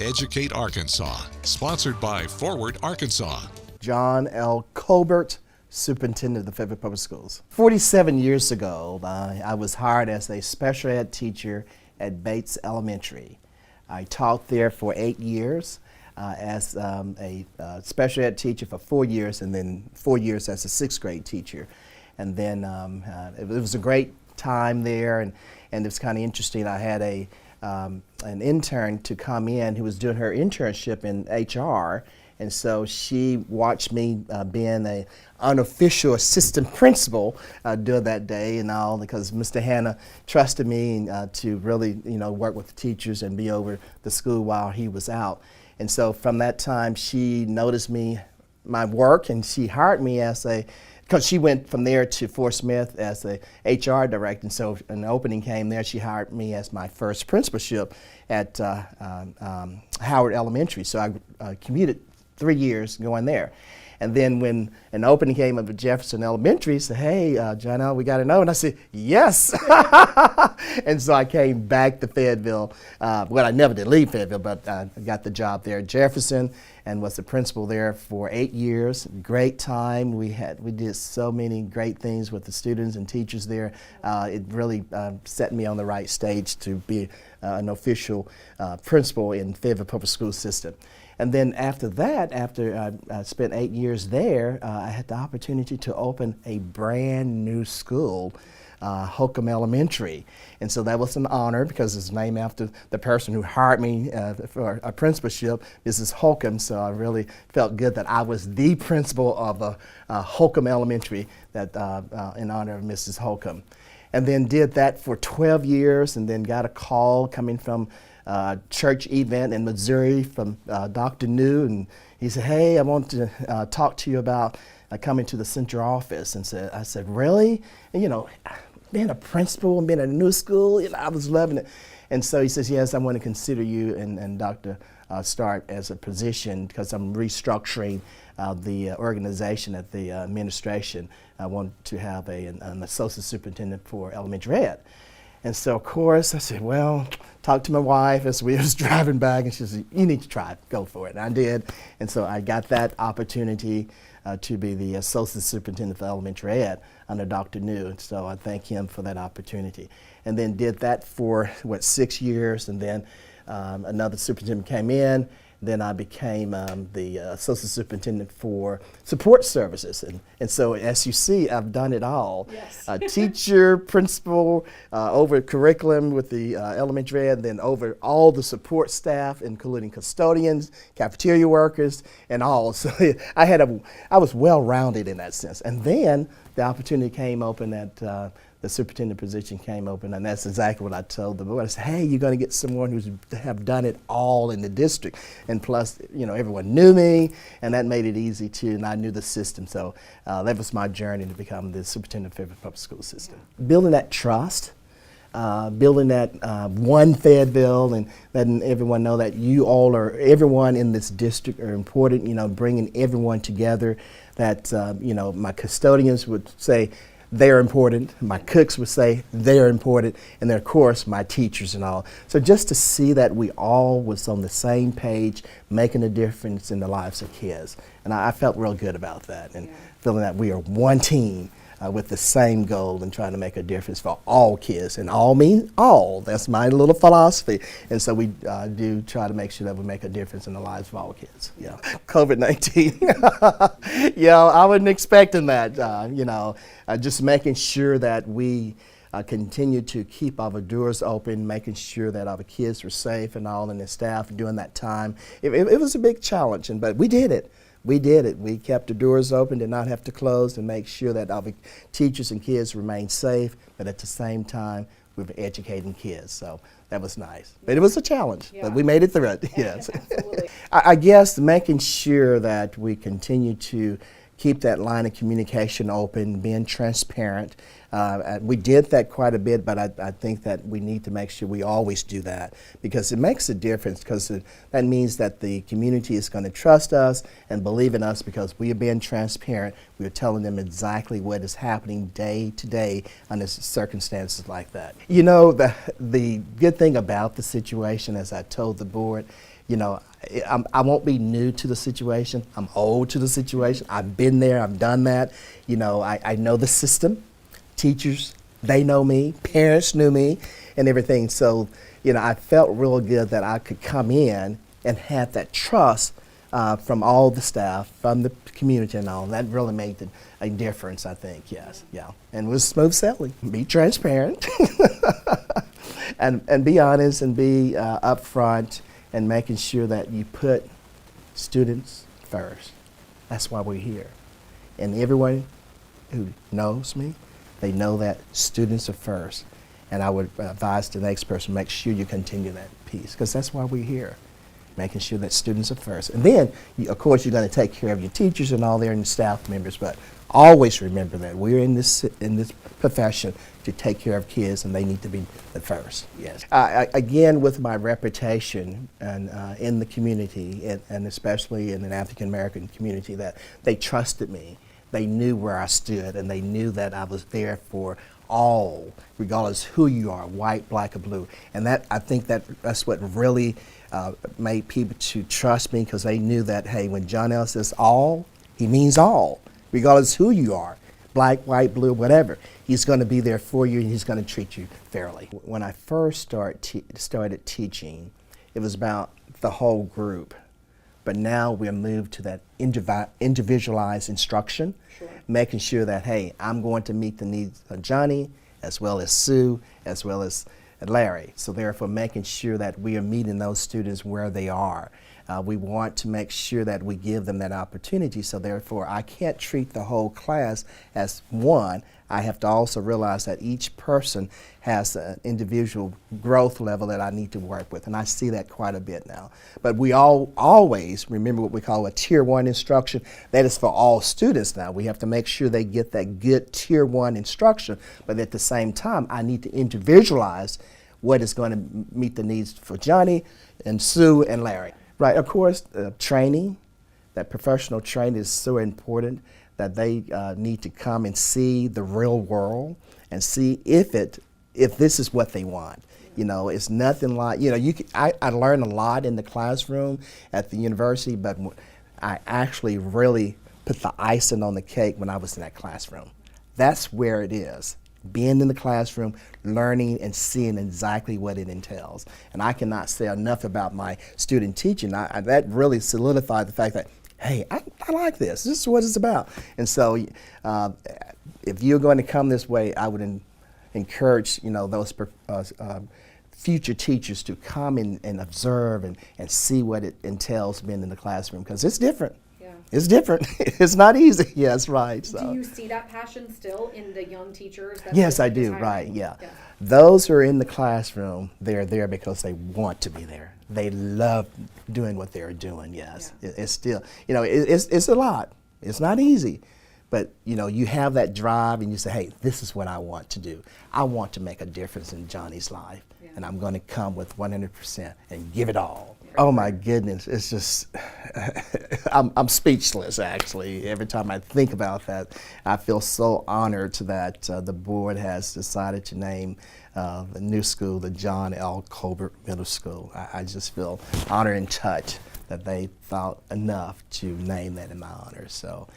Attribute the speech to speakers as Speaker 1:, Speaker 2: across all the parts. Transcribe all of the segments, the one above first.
Speaker 1: Educate Arkansas, sponsored by Forward Arkansas.
Speaker 2: John L. Colbert, Superintendent of the Fayetteville Public Schools. 47 years ago, I was hired as a special ed teacher at Bates Elementary. I taught there for 8 years as a special ed teacher for 4 years, and then 4 years as a 6th grade teacher. And then it was a great time there, and it was kind of interesting. I had an intern to come in who was doing her internship in HR, and so she watched me being an unofficial assistant principal during that day and all, because Mr. Hanna trusted me to really, work with the teachers and be over the school while he was out. And so from that time, she noticed my work, and she hired me because she went from there to Fort Smith as a HR director, and so an opening came there. She hired me as my first principalship at Howard Elementary. So I commuted 3 years going there. And then when an opening came up at Jefferson Elementary, said, "Hey, John L., we got to know." And I said, "Yes." And so I came back to Fayetteville. Well, I never did leave Fayetteville, but I got the job there at Jefferson and was the principal there for 8 years. Great time. We did so many great things with the students and teachers there. It really set me on the right stage to be an official principal in Fayetteville Public School System. And then after that, after I spent 8 years there, I had the opportunity to open a brand new school, Holcomb Elementary. And so that was an honor because it's named after the person who hired me for a principalship, Mrs. Holcomb. So I really felt good that I was the principal of Holcomb Elementary in honor of Mrs. Holcomb. And then did that for 12 years, and then got a call coming from church event in Missouri from Dr. New, and he said, "Hey, I want to talk to you about coming to the central office." And I said, "Really?" And, being a principal and being at a new school, I was loving it. And so he says, "Yes, I want to consider you and Dr. Stark as a position because I'm restructuring the organization at the administration. I want to have an associate superintendent for elementary ed." And so, of course, I said, well, talked to my wife as we was driving back, and she said, "You need to try it, go for it." And I did. And so I got that opportunity to be the associate superintendent for elementary ed under Dr. New. And so I thank him for that opportunity. And then did that for, 6 years, and then another superintendent came in. Then I became the associate superintendent for support services. And so as you see, I've done it all. Yes. Teacher, principal, over curriculum with the elementary ed, then over all the support staff, including custodians, cafeteria workers, and all. So I was well-rounded in that sense. And then the opportunity came open at the superintendent position came open, and that's exactly what I told the board. I said, "Hey, you're going to get someone who's have done it all in the district." And plus, everyone knew me, and that made it easy too, and I knew the system. So that was my journey to become the superintendent of Fayetteville Public School System. Building that trust, building that one Fayetteville, and letting everyone know that everyone in this district are important, bringing everyone together, that, my custodians would say, they're important. My cooks would say they're important, and then of course my teachers and all. So just to see that we all was on the same page, making a difference in the lives of kids, and I felt real good about that, and feeling that we are one team with the same goal and trying to make a difference for all kids, and all means all. That's my little philosophy, and so we do try to make sure that we make a difference in the lives of all kids. Yeah, COVID-19. I wasn't expecting that. Just making sure that we continue to keep our doors open, making sure that our kids were safe and all, and the staff during that time. It was a big challenge, but we did it. We did it. We kept the doors open, did not have to close, to make sure that our teachers and kids remained safe, but at the same time, we were educating kids. So that was nice. But it was a challenge, but we made it through it. Yes. Absolutely. I guess making sure that we continue to keep that line of communication open, being transparent. We did that quite a bit, but I think that we need to make sure we always do that, because it makes a difference, because that means that the community is going to trust us and believe in us because we are being transparent. We are telling them exactly what is happening day to day under circumstances like that. The good thing about the situation, as I told the board, You know, I won't be new to the situation. I'm old to the situation. I've been there, I've done that. You know, I know the system. Teachers, they know me. Parents knew me and everything. So, you know, I felt real good that I could come in and have that trust from all the staff, from the community and all. That really made a difference, I think, yes, yeah. And it was smooth sailing. Be transparent and be honest and be upfront and making sure that you put students first. That's why we're here. And everyone who knows me, they know that students are first. And I would advise the next person, make sure you continue that piece, because that's why we're here, making sure that students are first. And then, of course, you're going to take care of your teachers and all their staff members, but always remember that we're in this profession to take care of kids, and they need to be the first. Yes. Again, with my reputation and in the community, and especially in an African American community, that they trusted me. They knew where I stood, and they knew that I was there for all, regardless who you are, white, black, or blue. And that, I think that's what really made people to trust me, because they knew that, hey, when John L. says all, he means all, regardless who you are, black, white, blue, whatever. He's going to be there for you, and he's going to treat you fairly. When I first started teaching, it was about the whole group. But now we're moved to that individualized instruction, sure, making sure that, hey, I'm going to meet the needs of Johnny, as well as Sue, as well as Larry. So therefore, making sure that we are meeting those students where they are. We want to make sure that we give them that opportunity. So therefore, I can't treat the whole class as one. I have to also realize that each person has an individual growth level that I need to work with, and I see that quite a bit now. But we always remember what we call a Tier 1 instruction. That is for all students now. We have to make sure they get that good Tier 1 instruction, but at the same time, I need to individualize what is going to meet the needs for Johnny and Sue and Larry. Right, of course, training, that professional training is so important, that they need to come and see the real world and see if this is what they want. You know, it's nothing like, you know, I learned a lot in the classroom at the university, but I actually really put the icing on the cake when I was in that classroom. That's where it is. Being in the classroom, learning and seeing exactly what it entails. And I cannot say enough about my student teaching. That really solidified the fact that, hey, I like this. This is what it's about. And so if you're going to come this way, I would encourage, you know, those future teachers to come and observe and see what it entails being in the classroom, because it's different. Yeah. It's different. It's not easy. Yes, right. So.
Speaker 3: Do you see that passion still in the young teachers?
Speaker 2: Yes, I do. Right, yeah. Those who are in the classroom, they're there because they want to be there. They love doing what they're doing, yes. Yeah. It's still, you know, it's a lot. It's not easy. But, you know, you have that drive and you say, hey, this is what I want to do. I want to make a difference in Johnny's life. Yeah. And I'm going to come with 100% and give it all. Oh my goodness, it's just, I'm speechless actually. Every time I think about that, I feel so honored that the board has decided to name the new school the John L. Colbert Middle School. I just feel honored and touched that they thought enough to name that in my honor. So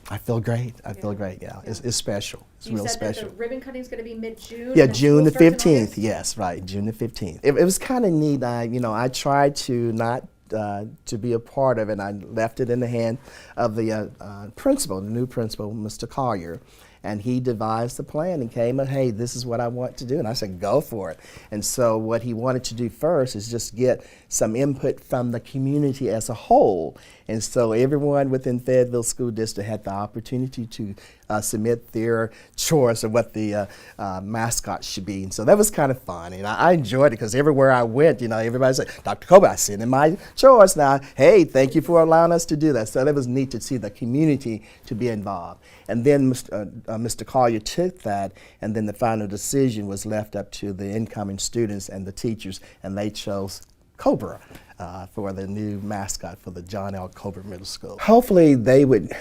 Speaker 2: I feel great. I feel great. Yeah, yeah. It's special. It's real special.
Speaker 3: You said that the ribbon cutting is going to be mid-June.
Speaker 2: Yeah, June the 15th. Yes, right, June the 15th. It was kind of neat. I tried to not to be a part of it. I left it in the hand of the principal, the new principal, Mr. Collier. And he devised the plan and came and, hey, this is what I want to do. And I said, go for it. And so what he wanted to do first is just get some input from the community as a whole. And so everyone within Fayetteville School District had the opportunity to submit their choice of what the mascot should be. And so that was kind of fun. And I enjoyed it because everywhere I went, you know, everybody said, Dr. Colbert, I sent in my choice now. Hey, thank you for allowing us to do that. So that was neat to see the community to be involved. And then Mr. Collier took that, and then the final decision was left up to the incoming students and the teachers, and they chose Cobra for the new mascot for the John L. Colbert Middle School. Hopefully they would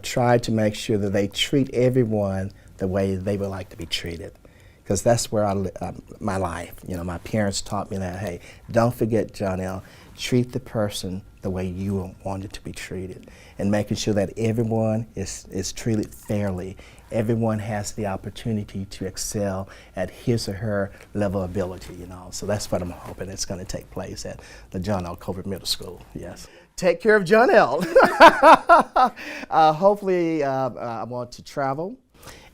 Speaker 2: try to make sure that they treat everyone the way they would like to be treated. because that's where my life, my parents taught me that, hey, don't forget, John L., treat the person the way you wanted to be treated, and making sure that everyone is treated fairly. Everyone has the opportunity to excel at his or her level of ability, So that's what I'm hoping is going to take place at the John L. Colbert Middle School, yes. Take care of John L. Hopefully, I want to travel.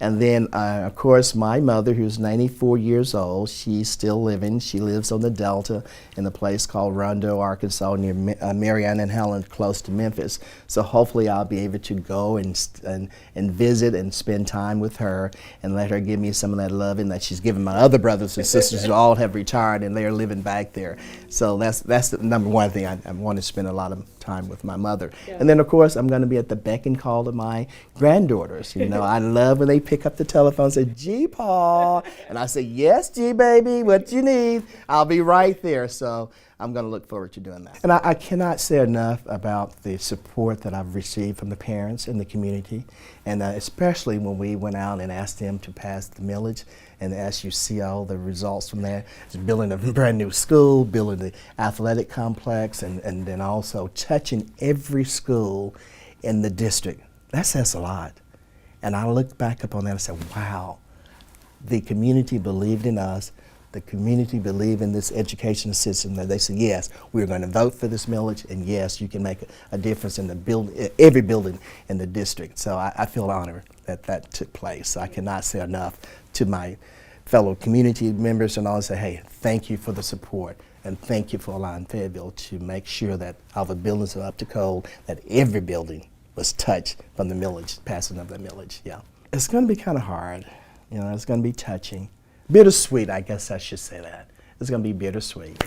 Speaker 2: And then, of course, my mother, who's 94 years old, she's still living. She lives on the Delta in a place called Rondo, Arkansas, near Marianna and Helen, close to Memphis. So hopefully I'll be able to go and visit and spend time with her and let her give me some of that loving that she's given my other brothers and sisters who all have retired and they're living back there. So that's the number one thing. I want to spend a lot of time with my mother. Yeah. And then, of course, I'm going to be at the beck and call of my granddaughters. I love when they pick up the telephone and say, G, Paul. And I say, yes, G, baby, what you need. I'll be right there. So I'm going to look forward to doing that. And I cannot say enough about the support that I've received from the parents in the community, and especially when we went out and asked them to pass the millage. And as you see all the results from that, building a brand new school, building the athletic complex, and then also touching every school in the district. That says a lot. And I look back upon that and say, wow, the community believed in us. The community believed in this education system. That they said, yes, we're going to vote for this millage, and yes, you can make a difference in every building in the district. So I feel honored that that took place. I cannot say enough to my fellow community members and all, say, hey, thank you for the support, and thank you for allowing Fayetteville to make sure that our buildings are up to code, that every building was touched from the millage, passing of the millage, yeah. It's going to be kind of hard, it's going to be touching. Bittersweet, I guess I should say that. It's going to be bittersweet.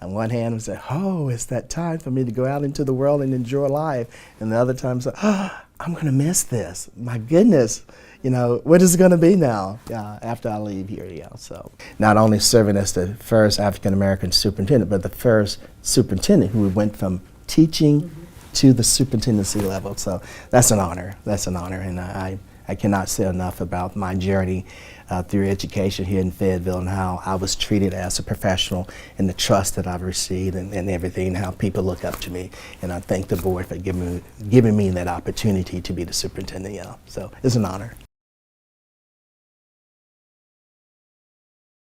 Speaker 2: On one hand, we say, oh, it's that time for me to go out into the world and enjoy life. And the other time, say, oh, I'm going to miss this. My goodness, what is it going to be now after I leave here? So not only serving as the first African-American superintendent, but the first superintendent who went from teaching to the superintendency level. So that's an honor. That's an honor. And I cannot say enough about my journey through education here in Fayetteville and how I was treated as a professional and the trust that I've received and everything, how people look up to me. And I thank the board for giving me that opportunity to be the superintendent. So it's an honor.